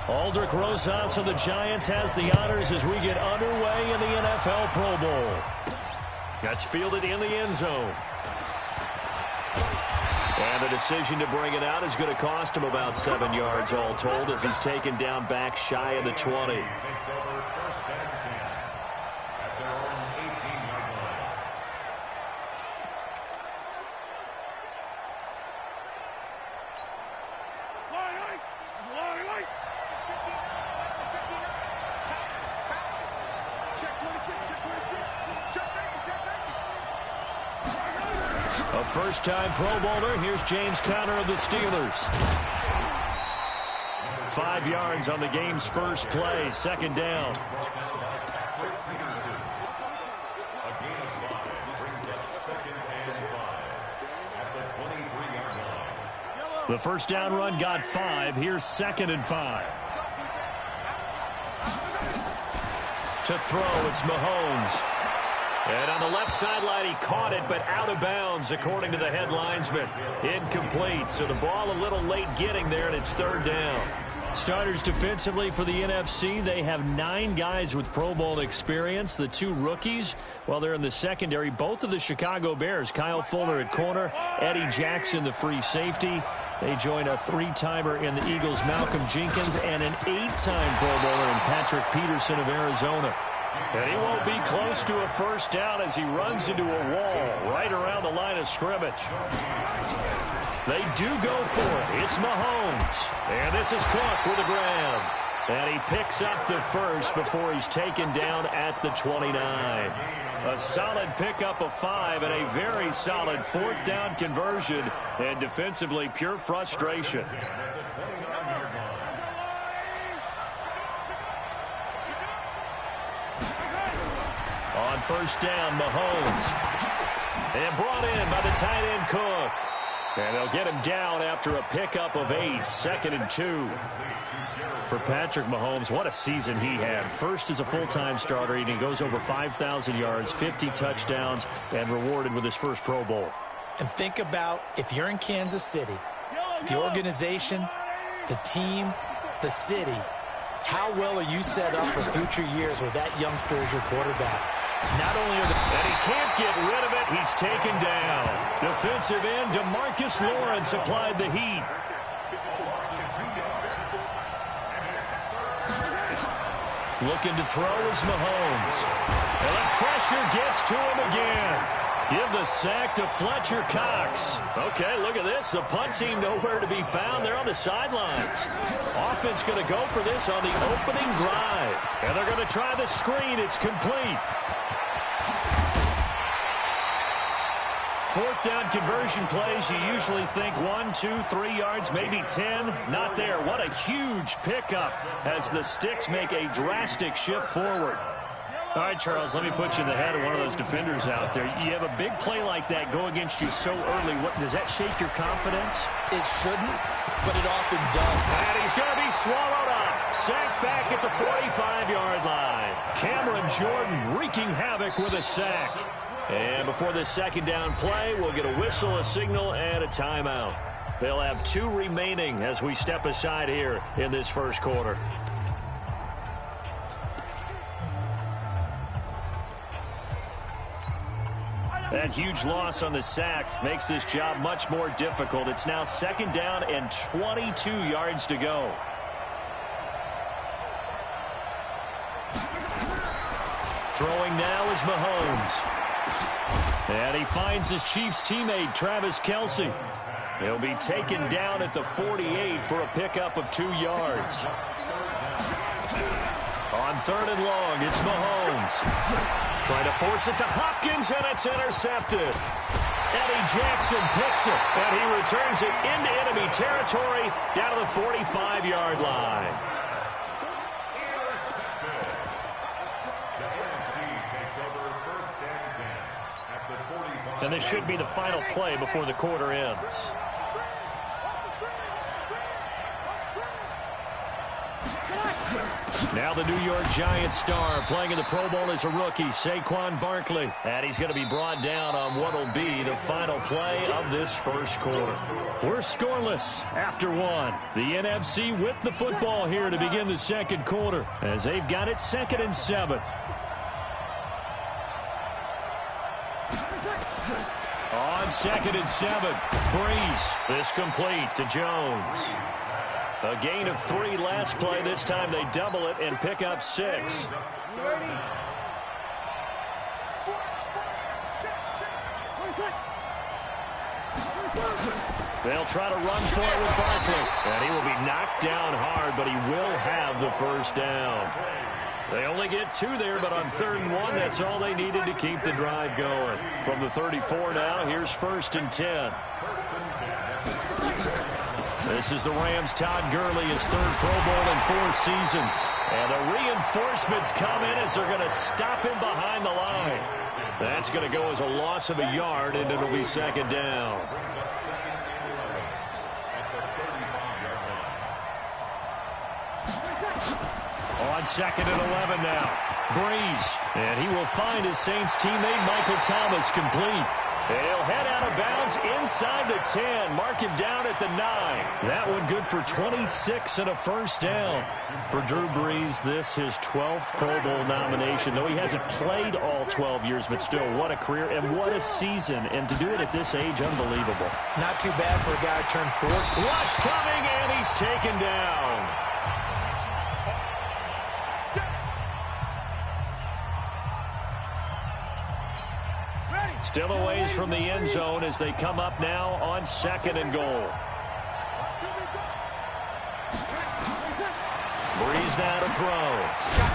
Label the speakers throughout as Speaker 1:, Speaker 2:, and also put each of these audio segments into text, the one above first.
Speaker 1: Aldrich Rosas of the Giants has the honors as we get underway in the NFL Pro Bowl. That's fielded in the end zone. And the decision to bring it out is going to cost him about 7 yards all told as he's taken down back shy of the 20. A first-time Pro Bowler. Here's James Conner of the Steelers. 5 yards on the game's first play. Second down. The first down run got 5. Here's 2nd and 5. To throw, it's Mahomes. And on the left sideline, he caught it, but out of bounds, according to the head linesman. Incomplete, so the ball a little late getting there, and it's 3rd down. Starters defensively for the NFC, they have 9 guys with Pro Bowl experience. The 2 rookies, while they're in the secondary, both of the Chicago Bears, Kyle Fuller at corner, Eddie Jackson, the free safety. They join a 3-timer in the Eagles, Malcolm Jenkins, and an 8-time Pro Bowler in Patrick Peterson of Arizona. And he won't be close to a first down as he runs into a wall right around the line of scrimmage. They do go for it. It's Mahomes. And this is Cook with a grab. And he picks up the first before he's taken down at the 29. A solid pickup of 5 and a very solid 4th down conversion. And defensively, pure frustration. On first down, Mahomes. And brought in by the tight end Cook. And they'll get him down after a pickup of 8. 2nd and 2. For Patrick Mahomes, what a season he had. First as a full-time starter, and he goes over 5,000 yards, 50 touchdowns, and rewarded with his first Pro Bowl.
Speaker 2: And think about if you're in Kansas City, the organization, the team, the city, how well are you set up for future years with that youngster as your quarterback? Not only are
Speaker 1: and he can't get rid of it, he's taken down. Defensive end DeMarcus Lawrence applied the heat. Looking to throw is Mahomes. And the pressure gets to him again. Give the sack to Fletcher Cox. Okay, look at this. The punt team nowhere to be found. They're on the sidelines. Offense going to go for this on the opening drive. And they're going to try the screen. It's complete. 4th down conversion plays, you usually think 1, 2, 3 yards, maybe 10. Not there. What a huge pickup as the Sticks make a drastic shift forward. All right, Charles, let me put you in the head of one of those defenders out there. You have a big play like that go against you so early. Does that shake your confidence?
Speaker 2: It shouldn't, but it often does.
Speaker 1: And he's going to be swallowed up. Sacked back at the 45-yard line. Cameron Jordan wreaking havoc with a sack. And before this 2nd down play, we'll get a whistle, a signal, and a timeout. They'll have 2 remaining as we step aside here in this first quarter. That huge loss on the sack makes this job much more difficult. It's now 2nd down and 22 yards to go. Throwing now is Mahomes. And he finds his Chiefs teammate, Travis Kelce. He'll be taken down at the 48 for a pickup of 2 yards. On 3rd and long, it's Mahomes. Trying to force it to Hopkins, and it's intercepted. Eddie Jackson picks it, and he returns it into enemy territory down to the 45-yard line. And this should be the final play before the quarter ends. Now the New York Giants star playing in the Pro Bowl as a rookie, Saquon Barkley. And he's going to be brought down on what will be the final play of this first quarter. We're scoreless after one. The NFC with the football here to begin the second quarter as they've got it 2nd and 7. On 2nd and 7, Breeze. This complete to Jones. A gain of 3 last play. This time they double it and pick up 6. They'll try to run for it with Barkley. And he will be knocked down hard, but he will have the first down. They only get 2 there, but on 3rd and 1, that's all they needed to keep the drive going. From the 34 now, here's 1st and 10. This is the Rams' Todd Gurley, his 3rd Pro Bowl in 4 seasons. And the reinforcements come in as they're going to stop him behind the line. That's going to go as a loss of a yard, and it'll be 2nd down. On 2nd and 11 now. Breeze. And he will find his Saints teammate Michael Thomas complete. He'll head out of bounds inside the 10. Mark him down at the 9. That one good for 26 and a first down. For Drew Brees, this his 12th Pro Bowl nomination. Though he hasn't played all 12 years, but still, what a career and what a season. And to do it at this age, unbelievable.
Speaker 2: Not too bad for a guy who turned 40.
Speaker 1: Rush coming, and he's taken down. Still a ways from the end zone as they come up now on 2nd and goal. Breeze now to throw.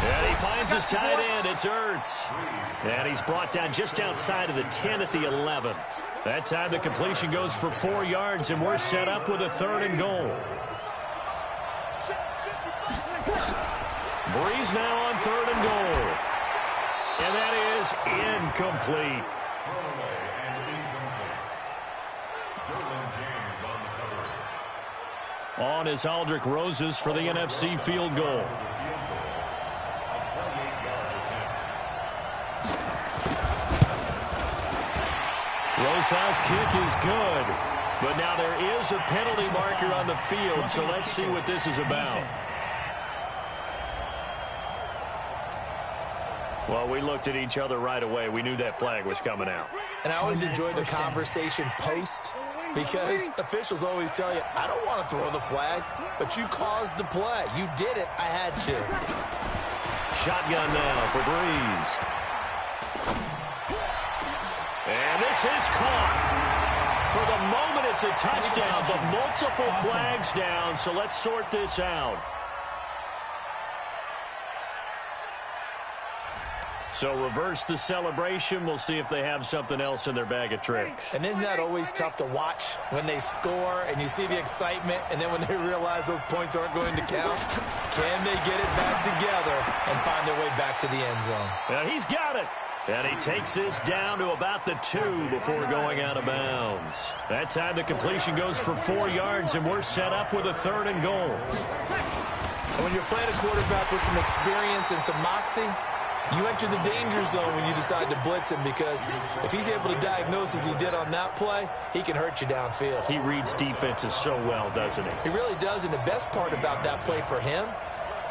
Speaker 1: And he finds his tight end. It's Ertz. And he's brought down just outside of the 10 at the 11. That time the completion goes for 4 yards, and we're set up with a 3rd and goal. Breeze now on 3rd and goal. And that is incomplete. On is Aldrick Roses for the NFC field goal. Rosas' kick is good. But now there is a penalty marker on the field, so let's see what this is about. Well, we looked at each other right away. We knew that flag was coming out.
Speaker 2: And I always enjoy the conversation post, because officials always tell you, I don't want to throw the flag, but you caused the play. You did it. I had to.
Speaker 1: Shotgun now for Breeze. And this is caught. For the moment, it's a touchdown, but multiple flags down, so let's sort this out. So reverse the celebration. We'll see if they have something else in their bag of tricks.
Speaker 2: And isn't that always tough to watch when they score and you see the excitement, and then when they realize those points aren't going to count? Can they get it back together and find their way back to the end zone?
Speaker 1: Yeah, he's got it. And he takes this down to about the 2 before going out of bounds. That time the completion goes for 4 yards, and we're set up with a 3rd and goal.
Speaker 2: And when you're playing a quarterback with some experience and some moxie, you enter the danger zone when you decide to blitz him, because if he's able to diagnose as he did on that play, he can hurt you downfield.
Speaker 1: He reads defenses so well, doesn't he?
Speaker 2: He really does, and the best part about that play for him,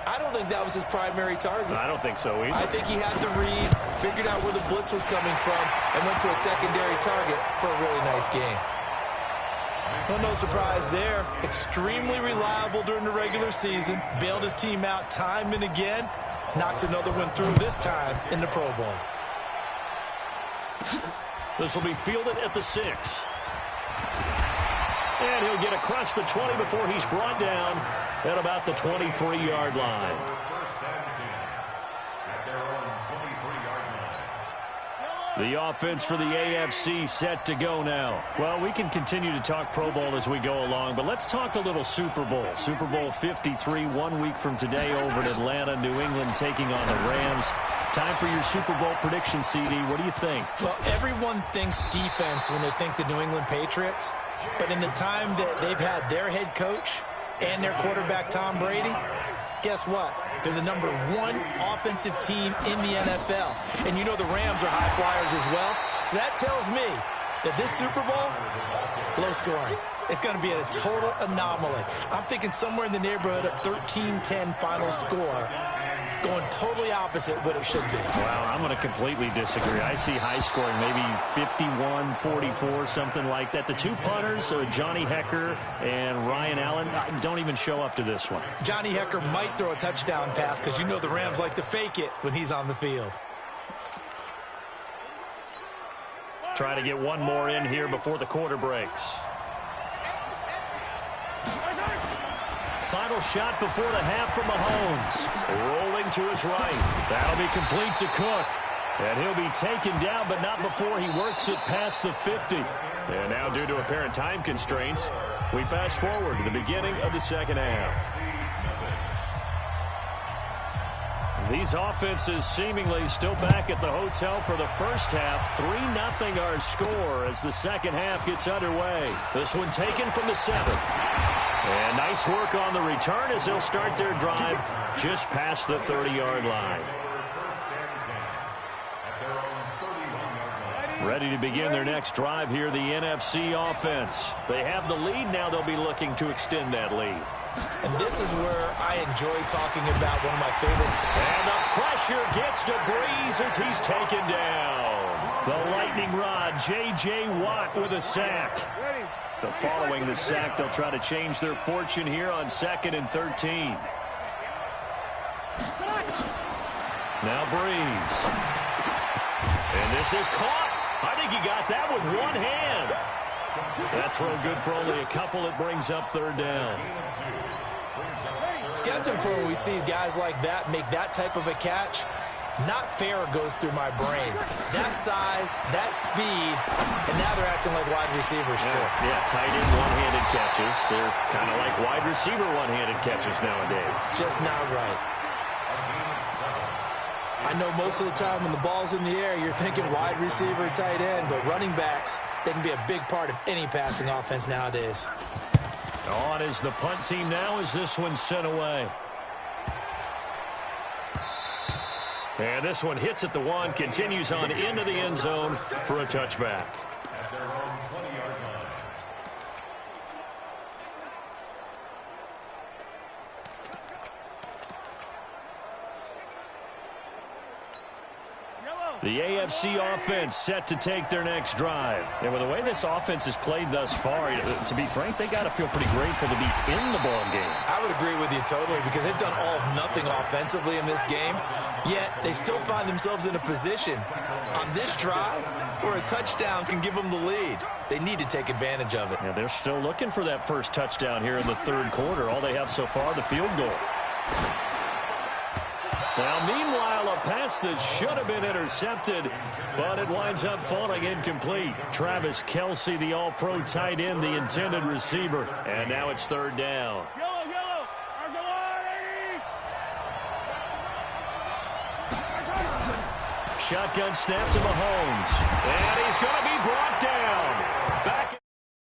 Speaker 2: I don't think that was his primary target.
Speaker 1: I don't think so either.
Speaker 2: I think he had the read, figured out where the blitz was coming from, and went to a secondary target for a really nice game. Well, no surprise there. Extremely reliable during the regular season. Bailed his team out time and again. Knocks another one through, this time in the Pro Bowl.
Speaker 1: This will be fielded at the 6. And he'll get across the 20 before he's brought down at about the 23-yard line. The offense for the AFC set to go now. Well, we can continue to talk Pro Bowl as we go along, but let's talk a little Super Bowl. Super Bowl 53, 1 week from today over in Atlanta. New England taking on the Rams. Time for your Super Bowl prediction, CD. What do you think?
Speaker 2: Well, everyone thinks defense when they think the New England Patriots. But in the time that they've had their head coach and their quarterback, Tom Brady, guess what? They're the #1 offensive team in the NFL. And you know the Rams are high flyers as well. So that tells me that this Super Bowl, low scoring. It's going to be a total anomaly. I'm thinking somewhere in the neighborhood of 13-10 final score. Going totally opposite what it should be.
Speaker 1: Well, I'm going to completely disagree. I see high scoring, maybe 51-44, something like that. The two punters, Johnny Hecker and Ryan Allen, don't even show up to this one.
Speaker 2: Johnny Hecker might throw a touchdown pass because you know the Rams like to fake it when he's on the field.
Speaker 1: Try to get one more in here before the quarter breaks. Final shot before the half from Mahomes. Rolling to his right. That'll be complete to Cook. And he'll be taken down, but not before he works it past the 50. And now, due to apparent time constraints, we fast forward to the beginning of the second half. These offenses seemingly still back at the hotel for the first half. 3-0 our score as the second half gets underway. This one taken from the 7. And nice work on the return as they'll start their drive just past the 30-yard line. Ready to begin their next drive here, the NFC offense. They have the lead. Now they'll be looking to extend that lead.
Speaker 2: And this is where I enjoy talking about one of my favorites.
Speaker 1: And the pressure gets to Breeze as he's taken down. The lightning rod, J.J. Watt with a sack. But following the sack, they'll try to change their fortune here on 2nd and 13. Now Breeze. And this is caught. I think he got that with one hand. That throw good for only a couple. It brings up 3rd down.
Speaker 2: It's got to when we see guys like that make that type of a catch. Not fair goes through my brain. That size, that speed, and now they're acting like wide receivers too.
Speaker 1: Yeah, tight end one-handed catches. They're kind of like wide receiver one-handed catches nowadays.
Speaker 2: Just not right. I know most of the time when the ball's in the air, you're thinking wide receiver, tight end, but running backs, they can be a big part of any passing offense nowadays.
Speaker 1: On is the punt team now as this one's sent away. And this one hits at the 1, continues on into the end zone for a touchback. The AFC offense set to take their next drive. And with the way this offense has played thus far, to be frank, they got to feel pretty grateful to be in the ball game.
Speaker 2: I would agree with you totally because they've done all of nothing offensively in this game, yet they still find themselves in a position on this drive where a touchdown can give them the lead. They need to take advantage of it.
Speaker 1: Yeah, they're still looking for that first touchdown here in the 3rd quarter. All they have so far, the field goal. Now, meanwhile, a pass that should have been intercepted, but it winds up falling incomplete. Travis Kelce, the all-pro tight end, the intended receiver. And now it's 3rd down. Shotgun snap to Mahomes. And he's going to be brought down. Back